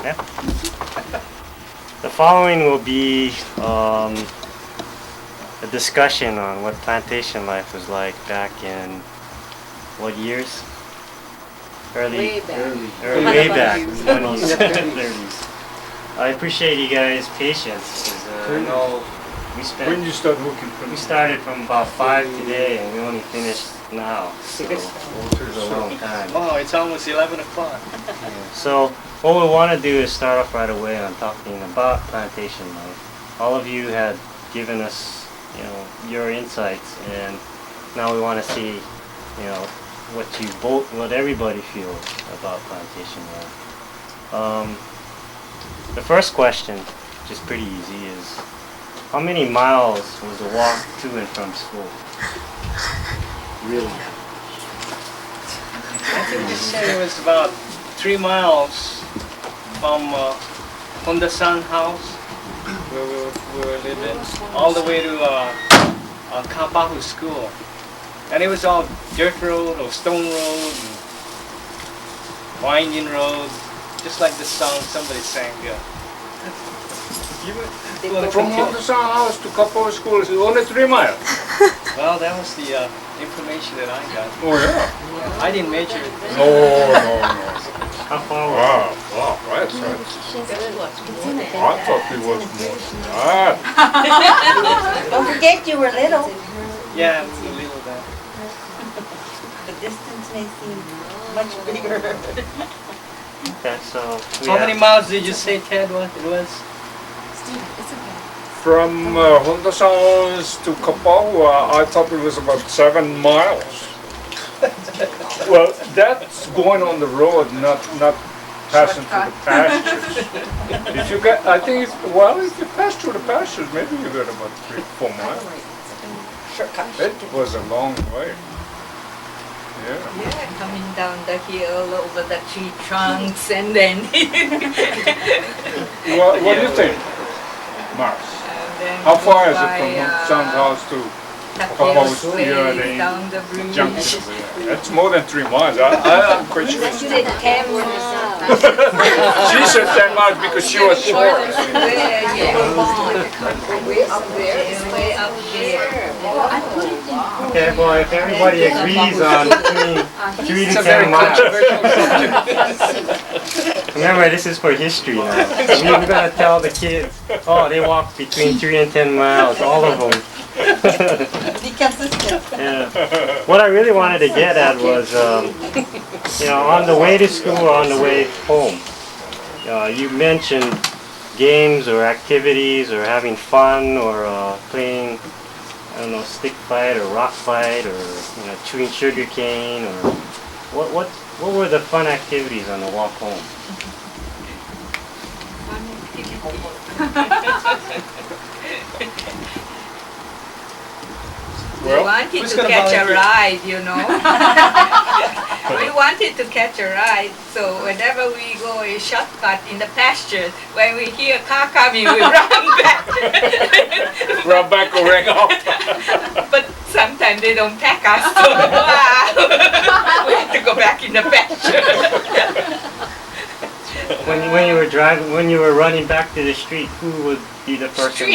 Yeah. The following will be a discussion on what plantation life was like back in what years? Way back. Way back. 20s, 30s. I appreciate you guys' patience. 'Cause, I know When you start working from we started from about 5 today and we only finished now. So it was a long time. Oh, it's almost 11 o'clock. So what we want to do is start off right away on talking about plantation life. All of you had given us, your insights, and now we want to see, what everybody feels about plantation life. The first question, which is pretty easy, is how many miles was the walk to and from school? really. I think we said it was about 3 miles from Honda-san house, where we were living, all the way to Kapahu school. And it was all dirt road or stone road, and winding road, just like the song somebody sang. From Hamasu house to Kapoor school is only 3 miles. Well, that was the information that I got. Oh yeah. I didn't measure it. No. How far was Wow, right. I thought it was more than that. Don't forget you were little. Yeah, it was a little bit. The distance may seem much bigger. Okay, so How many miles did you say, Ted, what it was? From Honda-san to Kapoor, I thought it was about 7 miles. Well, that's going on the road, not passing through the pastures. If you get, I think, if you pass through the pastures, maybe you get about 3-4 miles. It was a long way. Yeah. Yeah, coming down the hill over the tree trunks and then. What do you think, Mars? How far is it from Son's house to Kapoor? Down the bridge. Junction? It's more than 3 miles. I'm quite sure. You did 10 miles. She said 10 miles because she was short. Way up there. Way up there. Okay, well, if everybody agrees on between 3 to It's a 10 very miles. controversial subject. Remember, this is for history now. We're going to tell the kids, they walk between 3 and 10 miles, all of them. Be consistent. Yeah. What I really wanted to get at was, on the way to school or on the way home, you mentioned games or activities or having fun or playing, stick fight or rock fight or chewing sugar cane or what were the fun activities on the walk home? We wanted to catch a ride, We wanted to catch a ride, so whenever we go a shortcut in the pasture, when we hear a car coming, we run back. Run back or ring up. But sometimes they don't pack us, so wow. We have to go back in the pasture. When you were running back to the street, who would be the person?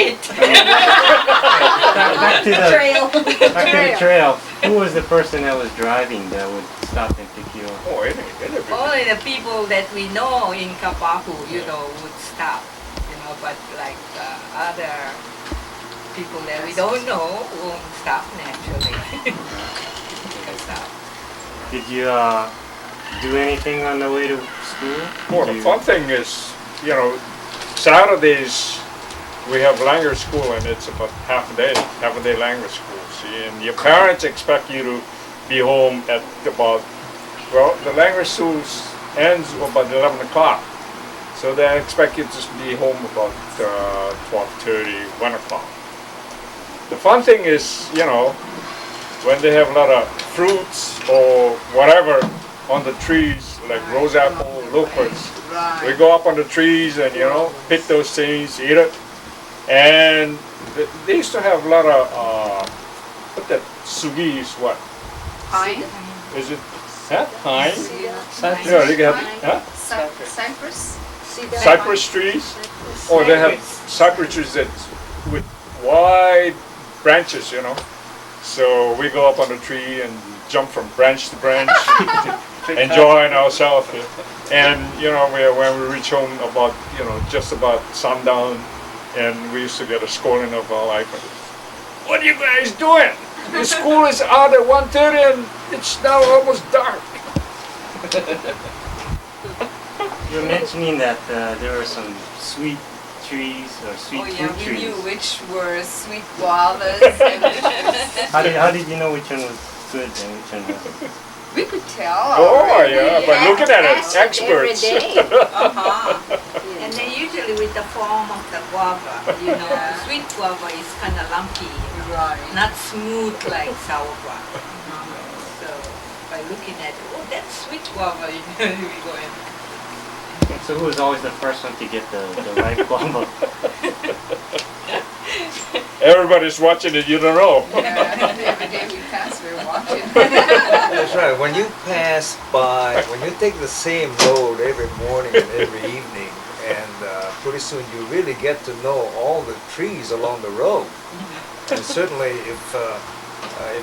Back to the trail. Who was the person that was driving that would stop and pick you up? Oh, Only the people that we know in Kapahu, would stop. But like other people that we don't know won't stop naturally. Did you do anything on the way to school? Well, the fun thing is, Saturdays we have language school and it's about half a day language school. See, and your parents expect you to be home at the language school ends about 11 o'clock. So they expect you to be home about 12:30, 1 o'clock. The fun thing is, when they have a lot of fruits or whatever on the trees, like rose apple, locusts, we go up on the trees and, pick those things, eat it. And they used to have a lot of, sugi is what? Pine. Is it, pine? Cypress. Yeah, they have, Cypress. See that? cypress trees. Oh, they have cypress trees that with wide branches, you know. So we go up on the tree and jump from branch to branch, enjoying ourselves. And you know, when we reach home about just about sundown, and we used to get a scolding of our life. What are you guys doing? The school is out at 1:30 and it's now almost dark. You're mentioning that there are some sweet trees or sweet Oh yeah, fruit we trees. knew which were sweet guavas. How did you know which one was good and which one wasn't? We could tell. Oh already. yeah, by looking at it, experts. Every day. Uh-huh. And then usually with the form of the guava, sweet guava is kind of lumpy, Right. not smooth like sour guava. So by looking at, oh, that's sweet guava, we go in. So who was always the first one to get the ripe guava? Everybody's watching it, you don't know. Every day we pass, we're watching. That's right. When you pass by, when you take the same road every morning and every evening, and pretty soon you really get to know all the trees along the road. And certainly, if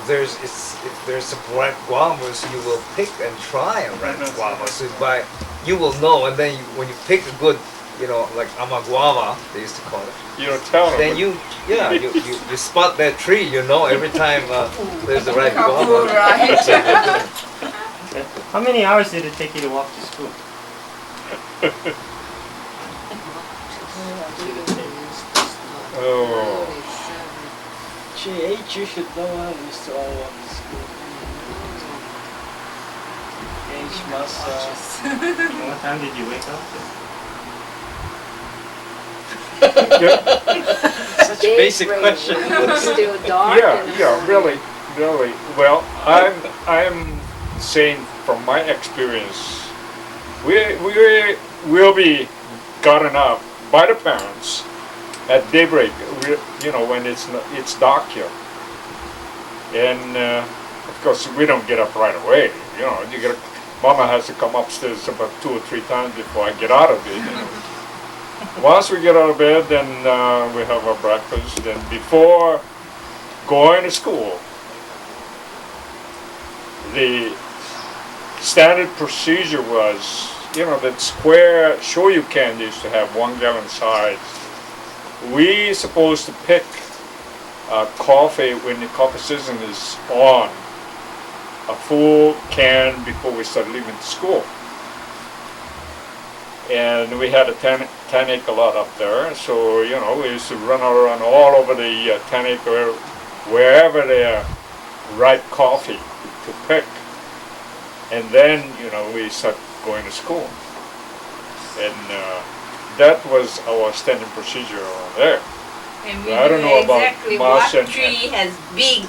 there's some ripe guavas, you will pick and try a ripe guava. So you will know, and then when you pick a good, like amaguava, they used to call it. You don't tell them. Then you spot that tree, every time there's the right guava. Right. How many hours did it take you to walk to school? Oh. Gee, H, you should know how we used to all walk to school. H must, What time did you wake up? such a basic question. It's still dark. Yeah, really. Well, I'm saying from my experience, we will be gotten up by the parents at daybreak. When it's dark here, and of course we don't get up right away. Mama has to come upstairs about 2 or 3 times before I get out of bed. Once we get out of bed, then we have our breakfast. Then before going to school, the standard procedure was, that square shoyu can used to have 1 gallon size. We supposed to pick coffee when the coffee season is on, a full can before we start leaving school. And we had a 10-acre lot up there, so we used to run around all over the 10-acre, wherever there ripe coffee to pick, and then we start going to school, and that was our standard procedure over there. And we I don't knew know about exactly Mars what and- tree has big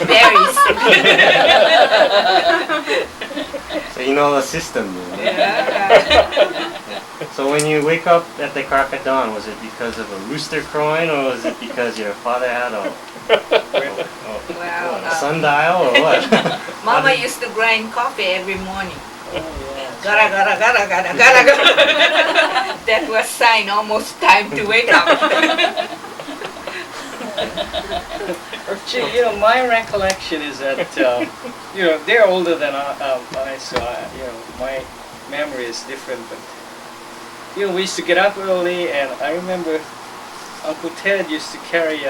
berries. So you know the system. Yeah. So when you wake up at the crack of dawn, was it because of a rooster crowing, or was it because your father had a Well, sundial, or what? Mama used to grind coffee every morning. Oh, yeah. Gara gara gara gara gara gara. That was sign almost time to wake up. Gee, my recollection is that, they're older than I, so my memory is different. But we used to get up early, and I remember Uncle Ted used to carry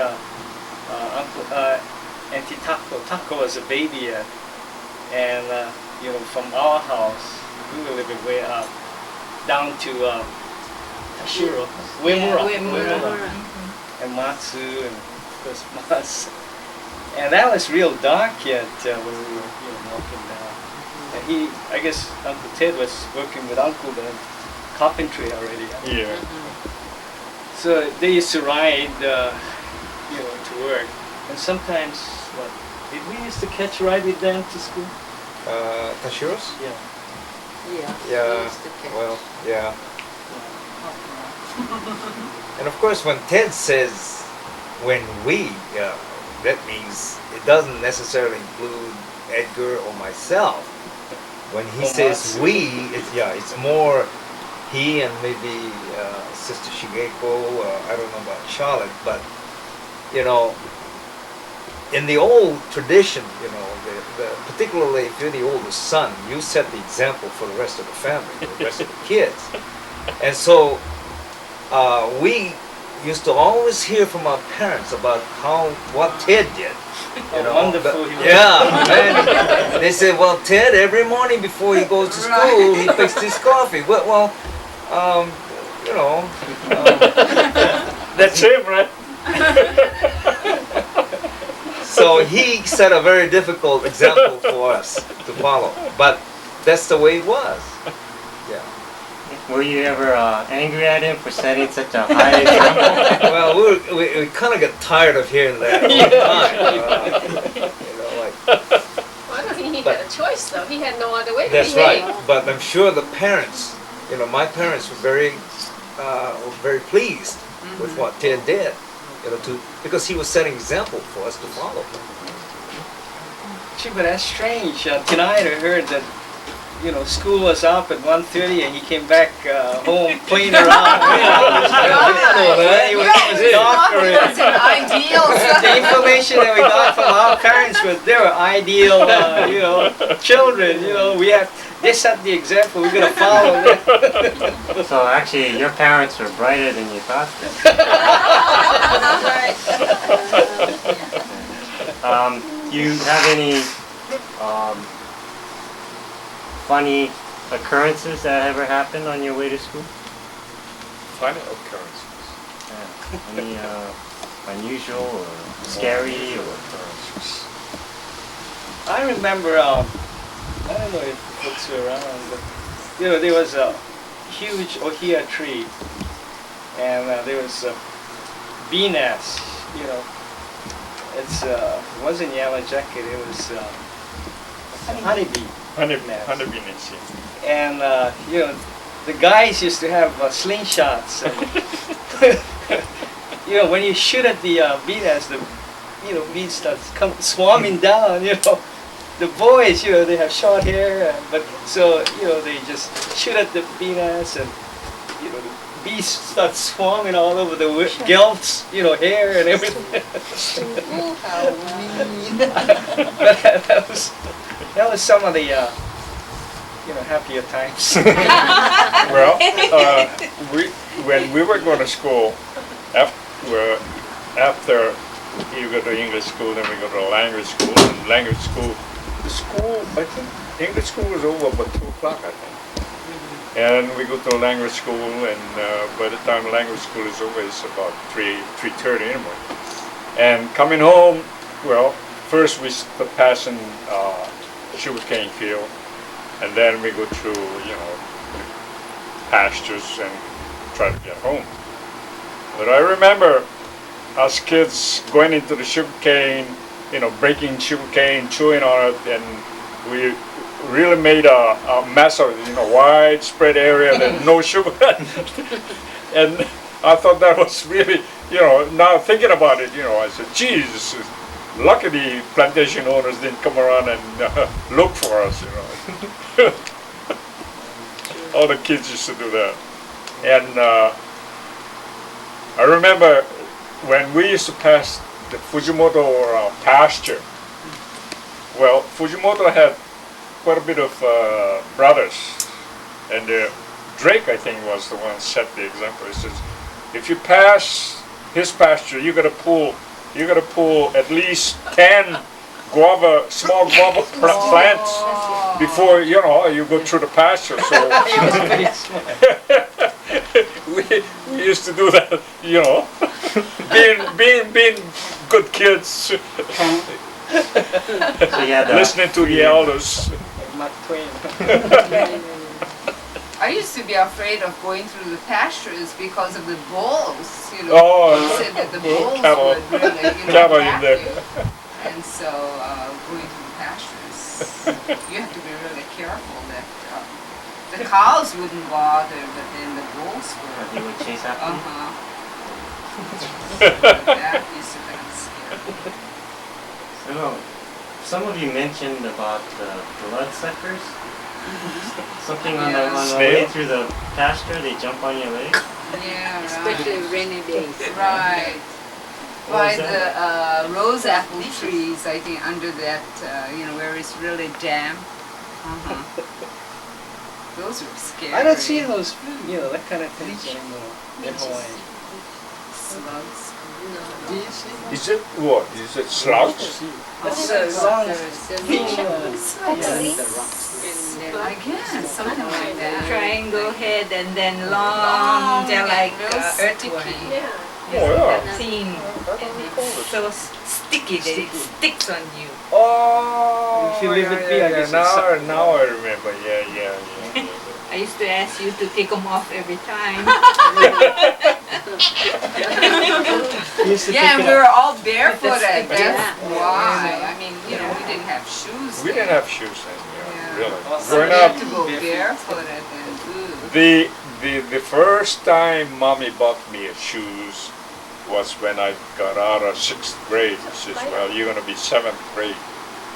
Auntie Taco. Taco was a baby, and from our house, we were living way up, down to Tashiro, Uemura, Uemura. and Matsu, and of course Mas. And that was real dark yet when we were walking down. And I guess Uncle Ted was working with Uncle then, carpentry already. Yeah. So they used to ride, to work. And sometimes, did we used to catch a ride with them to school? Tashiros? Yeah. Yeah. Yeah. Used to catch. Well, yeah. And of course, when Ted says when we, that means it doesn't necessarily include Edgar or myself. When he Or says Matsu. we, it's more he and maybe Sister Shigeko, I don't know about Charlotte, but you know, in the old tradition, you know, particularly if you're the oldest son, you set the example for the rest of the family, the rest of the kids. And so we used to always hear from our parents about what Ted did. You know, wonderful he was. yeah, man. They said, well, Ted, every morning before he goes to school, he fixed his coffee. Well, you know, That's him, right? so he set a very difficult example for us to follow. But that's the way it was. Yeah. Were you ever angry at him for setting such a high example? Well, we kind of get tired of hearing that all the time. You know, like, Well, I don't think he had a choice though. He had no other way to that's behave. right. But I'm sure the parents, you know, my parents were very pleased with what Ted did. You know, because he was setting example for us to follow. Gee, but that's strange. Tonight I heard that, you know, school was up at 1:30 and he came back home playing around. He was doctorate. The information that we got from our parents was they were ideal, you know, children. You know, they set the example. We're gonna follow them. So actually, your parents were brighter than you thought. You have any funny occurrences that ever happened on your way to school? Funny occurrences. Yeah. Any unusual or scary or? I remember, I don't know if books were around, but you know, there was a huge ohia tree, and there was a bee nest. You know, it wasn't yellow jacket; it was honeybee. Honeybee nest. And you know, the guys used to have slingshots. And you know, when you shoot at the bee nest, the bees start swarming down. You know, the boys, you know, they have short hair, but so you know, they just shoot at the bee nest, and you know, the bees start swarming all over the girls, you know, hair and everything. But that was some of the you know, happier times. Well, when we were going to school, after you go to English school, then we go to language school. And language school, I think English school was over about 2 o'clock, I think. And we go to language school, and by the time language school is over, it's about 3:30 in the morning. And coming home, well, first we start passing sugarcane field, and then we go through, you know, pastures and try to get home. But I remember us kids going into the sugarcane, you know, breaking sugarcane, chewing on it, and we really made a mess of it, you know, widespread area and no sugar. And I thought that was really, you know, now thinking about it, you know, I said, geez, lucky the plantation owners didn't come around and look for us, you know. All the kids used to do that. And I remember when we used to pass the Fujimoto pasture, well, Fujimoto had quite a bit of brothers, and Drake, I think, was the one who set the example. He says, if you pass his pasture, you gotta pull at least 10 small guava plants before, you know, you go through the pasture. So we used to do that, you know, being good kids. So yeah, Listening to the elders. Mark Twain. I used to be afraid of going through the pastures because of the bulls. You know, Oh, they said that the bulls cattle- would really, you cattle know, in attack there. you. And so going through the pastures, you have to be really careful that the cows wouldn't bother, but then the bulls would. They would chase after you. That used to kind of scary. So, some of you mentioned about bloodsuckers. Something on the way Snail? through the pasture, they jump on your leg. Yeah, Especially rainy days. right. What By was the that? rose apple trees, I think under that, where it's really damp. Those are scary. I don't see those, that kind of things anymore in Hawaii. Slugs. No. Do you see? Is it what? Is it slugs? That's Long. I guess, something like that. Triangle head and then long, they're like earthworm. Yeah. Oh yeah. Thin, and it's so sticky that it sticks on you. Oh, If you leave it be, I guess it's now I remember. Yeah. I used to ask you to take them off every time. You used to Yeah, pick and it we up. were all barefooted. That's Yeah. why. I mean, we didn't have shoes. We then. didn't have shoes then. Yeah, Yeah. really. So Growing we up, had to go barefooted and ooh. the first time mommy bought me shoes was when I got out of 6th grade. She says, "Well, you're gonna be 7th grade."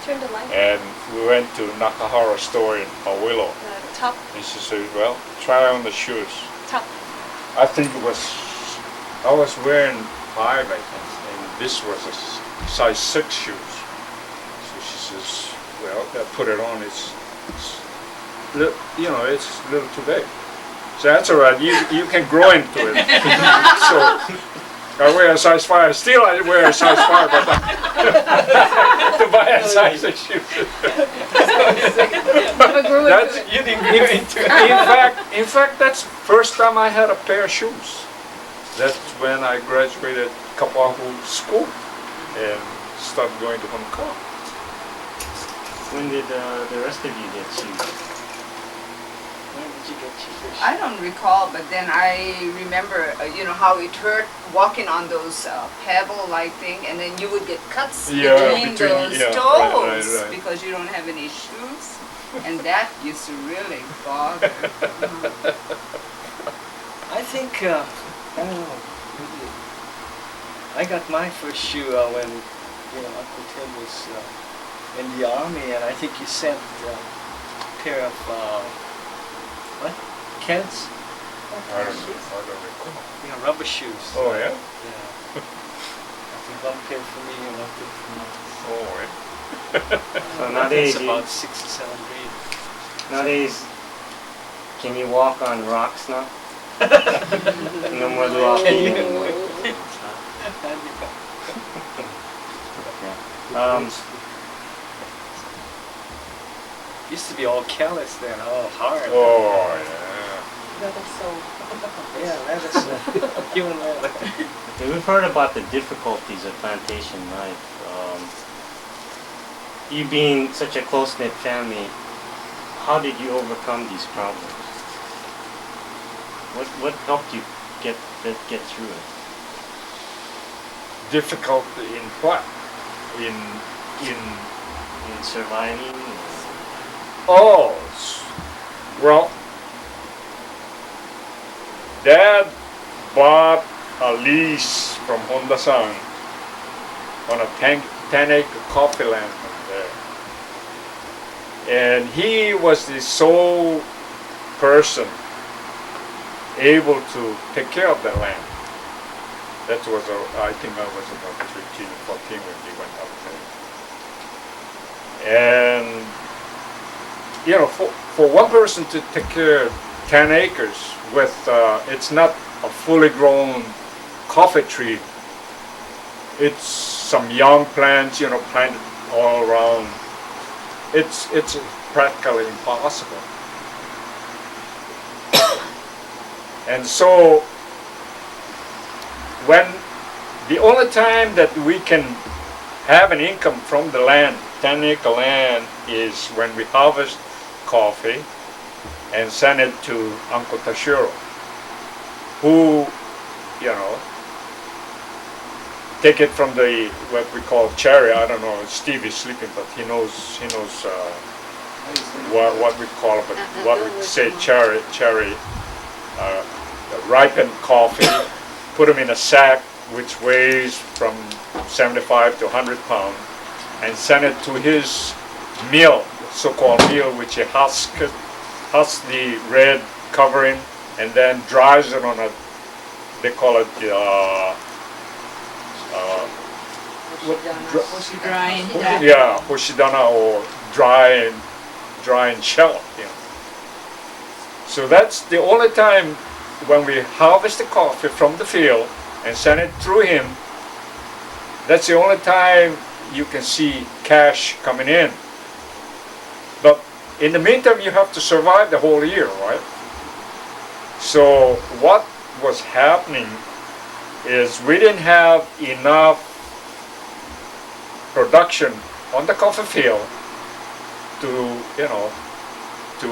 Turn the light. And we went to Nakahara store in Awilo. Top. And she said, "Well, try on the shoes." Top. I think I was wearing 5, I think, and this was a size 6 shoes. So she says, "Well, put it on. It's a little too big." So that's all right. You can grow into it. So I wear a size 5. Still, I wear a size 5, but to buy a size 6 shoes. That's, you didn't grow into it. In fact, that's first time I had a pair of shoes. That's when I graduated Kapahu School and started going to Hong Kong. When did the rest of you get shoes? When did you get your fish? I don't recall, but then I remember, how it hurt walking on those pebble-like thing, and then you would get cuts between those toes right. because you don't have any shoes, and that used to really bother. I think, I don't know, maybe I got my first shoe when, Uncle Ted was in the army, and I think he sent a pair of, Keds? I don't recall. Yeah, rubber shoes. Oh yeah? Yeah. I think one pair for me and one pair for me. Oh yeah. So nowadays, That's about 6 or 7 grade. nowadays, can you walk on rocks now? No more walking anymore. Used to be all careless then, all hard. Oh yeah. Yeah, that's human leather. Yeah, we've heard about the difficulties of plantation life. You being such a close-knit family, how did you overcome these problems? What helped you get through it? Difficult in what? In In surviving? well, Dad bought a lease from Honda-san on a 10-acre coffee land from there. And he was the sole person able to take care of the land. That was, I think I was about 13 or 14 when he went up there. And, for one person to take care of 10 acres with, it's not a fully grown coffee tree. It's some young plants, planted all around. It's practically impossible. And so, when the only time that we can have an income from the land, 10-acre land, is when we harvest coffee and send it to Uncle Tashiro, who, take it from the what we call cherry. I don't know. Steve is sleeping, but he knows what we call it, but what we say cherry, ripened coffee. Put them in a sack which weighs from 75 to 100 pounds, and send it to his mill, so-called meal, which he husks the red covering and then dries it on a, they call it Drying. yeah, hoshidana, or drying shell. You know. So that's the only time when we harvest the coffee from the field and send it through him. That's the only time you can see cash coming in. But in the meantime, you have to survive the whole year, right? So what was happening is we didn't have enough production on the coffee field to, you know, to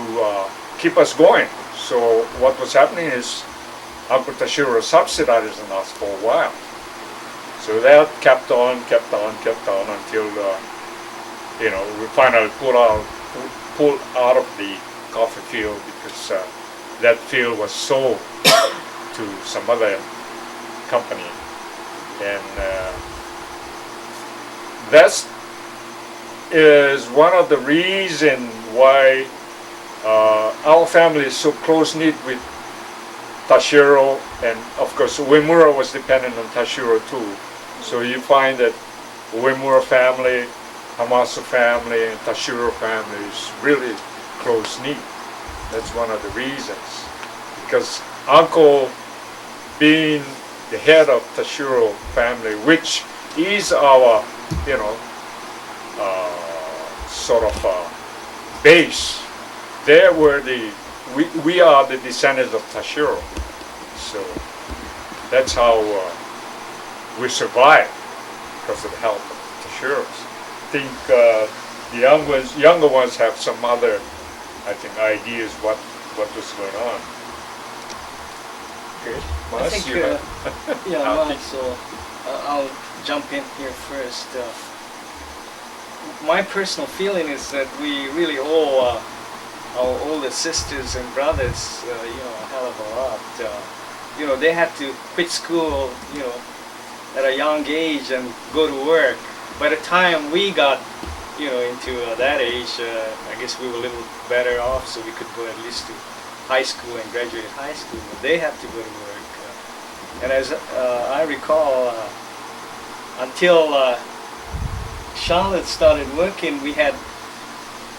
keep us going. So what was happening is Uncle Tashiro subsidizing us for a while. So that kept on until you know, we finally pulled out of the coffee field because that field was sold to some other company, and that is one of the reasons why our family is so close-knit with Tashiro, and of course Uemura was dependent on Tashiro too. So you find that Uemura family, Hamasu family, and Tashiro family is really close-knit. That's one of the reasons. Because Uncle, being the head of Tashiro family, which is our, you know, sort of base, there were we are the descendants of Tashiro. So that's how we survived, because of the help of Tashiro's. I think the younger ones have some other, I think, ideas what was going on. Okay, I Mas, think, you have- yeah, I Mas, think- so I'll jump in here first. My personal feeling is that we really owe our older sisters and brothers, you know, a hell of a lot. You know, they had to quit school, you know, at a young age and go to work. By the time we got, you know, into that age, I guess we were a little better off, so we could go at least to high school and graduate high school. But they had to go to work. And as I recall, until Charlotte started working, we had,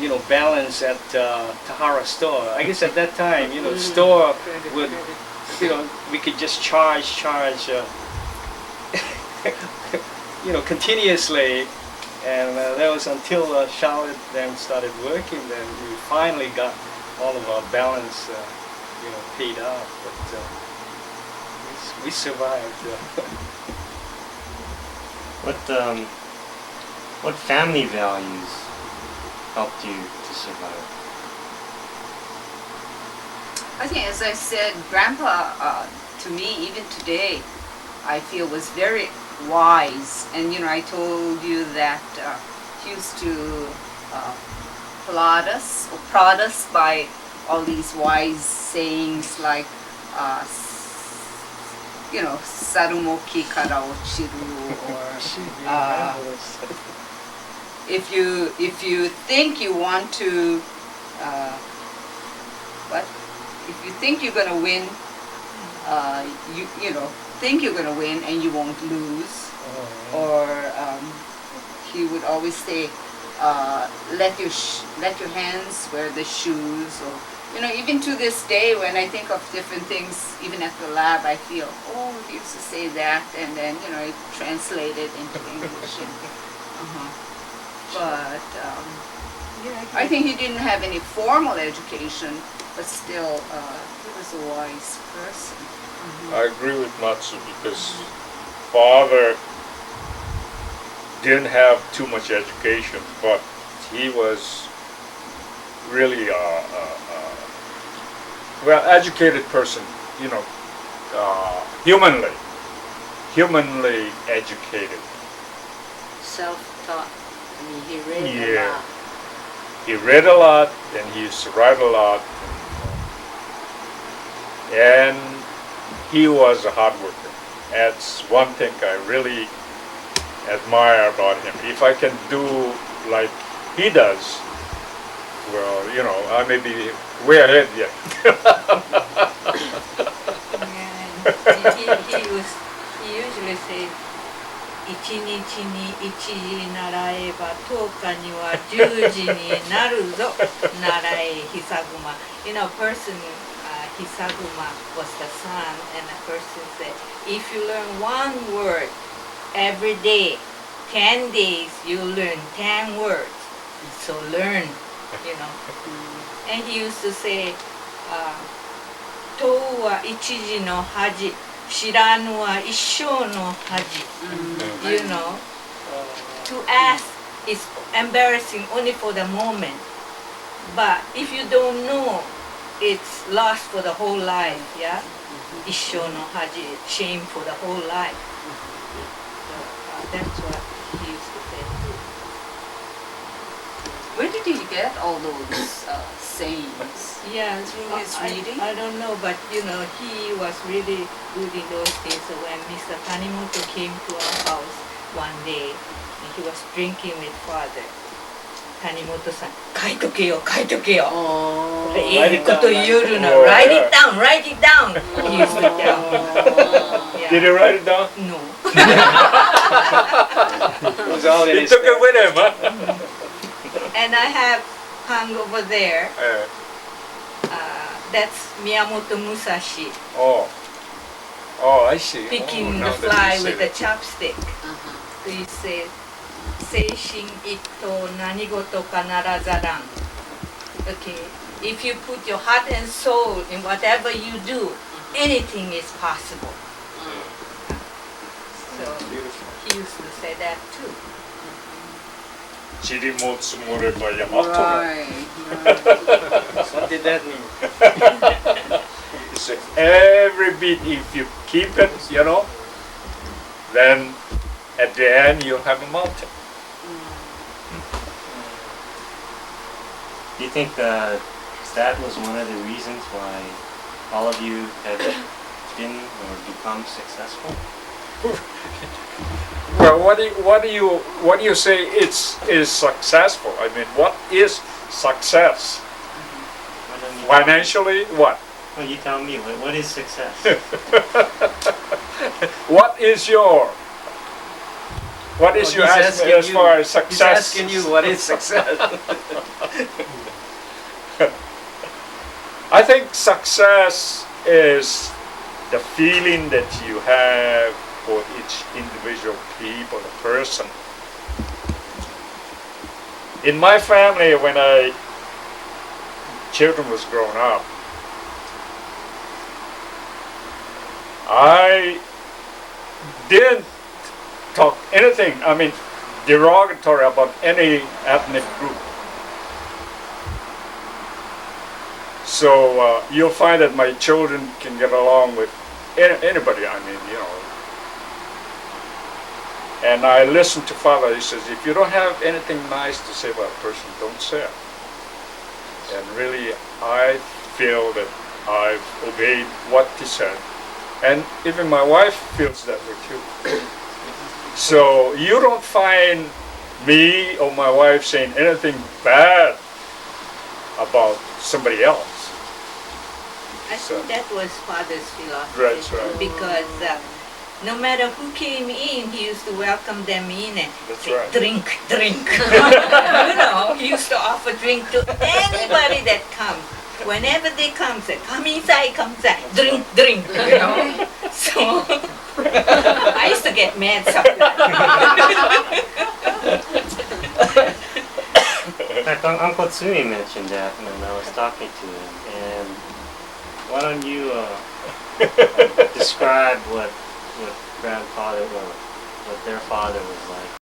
you know, balance at Tahara store. I guess at that time, you know, the store would, you know, we could just charge, you know, continuously. And that was until Charlotte then started working, then we finally got all of our balance, you know, paid off. But we survived. What family values helped you to survive? I think, as I said, Grandpa, to me, even today, I feel was very wise. And, you know, I told you that he used to prod us by all these wise sayings like, you know, sarumoki kara ochiru, or if you think you want to, if you think you're gonna win, you know, think you're gonna win and you won't lose. Or he would always say, let your hands wear the shoes. Or, you know, even to this day, when I think of different things, even at the lab, I feel, oh, he used to say that, and then, you know, it translated into English. But I think he didn't have any formal education, but still, he was a wise person. I agree with Matsu, because father didn't have too much education, but he was really well educated person, you know, humanly educated. Self-taught. I mean, he read a Yeah. lot. He read a lot and he used to write a lot, and he was a hard worker. That's one thing I really admire about him. If I can do like he does, Well, you know, I may be way ahead yet. He usually say, 一日に1時習えば10日には10時になるぞ習え久熊 You know, person, Hisaguma was the son, and a person said, if you learn one word every day, 10 days, you learn 10 words. So learn, you know. And he used to say, 問うは一時の恥 知らぬは一生の恥 You know, to ask is embarrassing only for the moment, but if you don't know, it's lost for the whole life, yeah? 一生の恥 shame for the whole life. So that's what he used to say. Where did he get all those sayings? Yeah, Through his reading? I don't know, but you know, he was really good in those days. So when Mr. Tanimoto came to our house one day, and he was drinking with father. Tanimoto-san, 書いとけよ、書いとけよ。Oh. いいこと言うの。Oh, Write yeah. it down, write it down. He used to tell me. Yeah. Did you write it down? No. It was all in He his took it head. with him, huh? And I have hung over there. That's Miyamoto Musashi Oh. Oh, I see. picking now the that fly you say with the that. chopstick. So he said, 精神一等何事かならざらん. Okay, if you put your heart and soul in whatever you do, anything is possible. So he used to say that too. 塵も積もれば山となる。 Right. What did that mean? He said, every bit, if you keep it, you know, then at the end you'll have a mountain. Do you think that was one of the reasons why all of you have been or become successful? Well, what do you say is successful? I mean, what is success? Why don't you- Financially, what? Well, you tell me. What is success? What is your He's asking asking as you- far as He's success? asking you what is success. I think success is the feeling that you have for each individual people, a person. In my family, when children was growing up, I didn't talk anything, I mean, derogatory about any ethnic group. So you'll find that my children can get along with anybody, I mean, you know. And I listen to father, he says, if you don't have anything nice to say about a person, don't say it. And really, I feel that I've obeyed what he said. And even my wife feels that way too. So you don't find me or my wife saying anything bad about somebody else. I So- think that was father's philosophy. That's right. Because no matter who came in, he used to welcome them in and That's say, right. drink, drink. You know, he used to offer drink to anybody that comes. Whenever they come, say, come inside, drink, drink, you know. So I used to get mad sometimes. In fact, Uncle Tsumi mentioned that when I was talking to him. And why don't you describe what grandfather or what their father was like?